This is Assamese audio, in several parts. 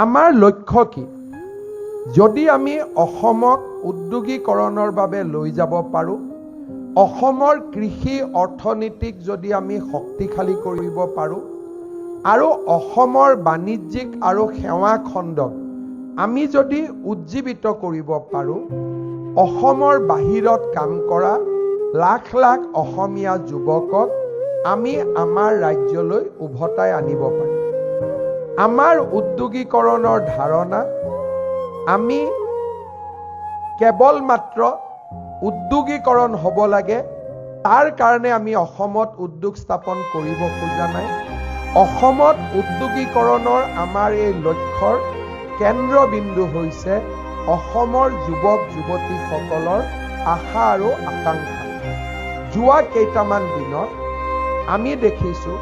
আমাৰ লক্ষ্য কি? যদি আমি অসমক উদ্যোগীকৰণৰ বাবে লৈ যাব পাৰোঁ, অসমৰ কৃষি অৰ্থনীতিক যদি আমি শক্তিশালী কৰিব পাৰোঁ আৰু অসমৰ বাণিজ্যিক আৰু সেৱা খণ্ডক আমি যদি উজ্জীৱিত কৰিব পাৰোঁ, অসমৰ বাহিৰত কাম কৰা লাখ লাখ অসমীয়া যুৱকক আমি আমাৰ ৰাজ্যলৈ উভতাই আনিব পাৰিম। আমাৰ উদ্যোগীকৰণৰ ধাৰণা, আমি কেৱল মাত্ৰ উদ্যোগীকৰণ হ'ব লাগে, তাৰ কাৰণে আমি অসমত উদ্যোগ স্থাপন কৰিব খোজা নাই। অসমত উদ্যোগীকৰণৰ আমাৰ এই লক্ষ্যৰ কেন্দ্ৰবিন্দু হৈছে অসমৰ যুৱক যুৱতীসকলৰ আশা আৰু আকাংক্ষা। যোৱা কেইটামান দিনত আমি দেখিছোঁ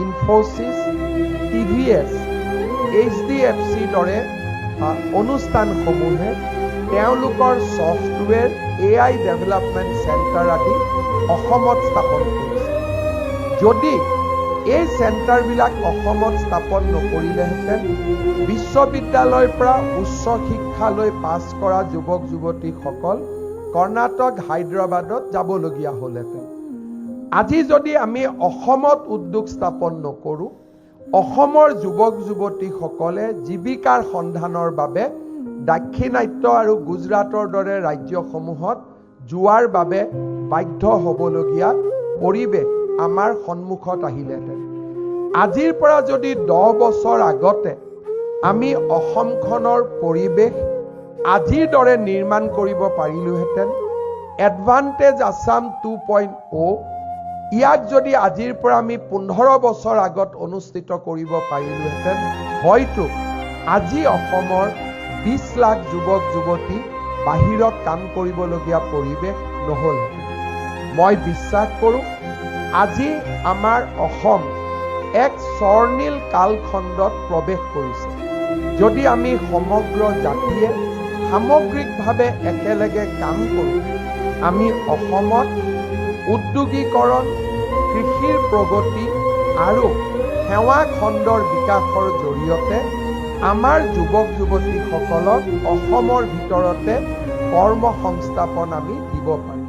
ইনফোচিছ, TVS, HDFC দৰে অনুষ্ঠানসমূহে তেওঁলোকৰ ছফ্টৱেৰ AI ডেভেলপমেণ্ট চেণ্টাৰ আদি অসমত স্থাপন কৰিছে। যদি এই চেণ্টাৰবিলাক অসমত স্থাপন নকৰিলেহেঁতেন, বিশ্ববিদ্যালয়ৰ পৰা উচ্চ শিক্ষালৈ পাছ কৰা যুৱক যুৱতীসকল কৰ্ণাটক, হায়দৰাবাদত যাবলগীয়া হ'লহেঁতেন। আজি যদি আমি অসমত উদ্যোগ স্থাপন নকৰোঁ, অসমৰ যুৱক যুৱতীসকলে জীৱিকাৰ সন্ধানৰ বাবে দাক্ষিণাত্য আৰু গুজৰাটৰ দৰে ৰাজ্যসমূহত যোৱাৰ বাবে বাধ্য হ'বলগীয়া পৰিৱেশ আমাৰ সন্মুখত আহিলেহেঁতেন। আজিৰ পৰা যদি 10 বছৰ আগতে আমি অসমখনৰ পৰিৱেশ আজিৰ দৰে নিৰ্মাণ কৰিব পাৰিলোহেঁতেন, এডভান্টেজ আছাম 2.0 ইয়াক যদি আজিৰ পৰা আমি 15 বছৰ আগত অনুষ্ঠিত কৰিব পাৰিলোহেঁতেন, হয়তো আজি অসমৰ 20 লাখ যুৱক যুৱতী বাহিৰত কাম কৰিবলগীয়া পৰিৱেশ নহ'লহেঁতেন। মই বিশ্বাস কৰোঁ আজি আমাৰ অসম এক স্বৰ্ণীল কালখণ্ডত প্ৰৱেশ কৰিছে। যদি আমি সমগ্ৰ জাতিয়ে সামগ্ৰিকভাৱে একেলগে কাম কৰোঁ, আমি অসমত উদ্যোগীকৰণ, কৃষিৰ প্ৰগতি আৰু সেৱা খণ্ডৰ বিকাশৰ জৰিয়তে আমাৰ যুৱক যুৱতীসকলক অসমৰ ভিতৰতে কৰ্ম সংস্থাপন আমি দিব পাৰিম।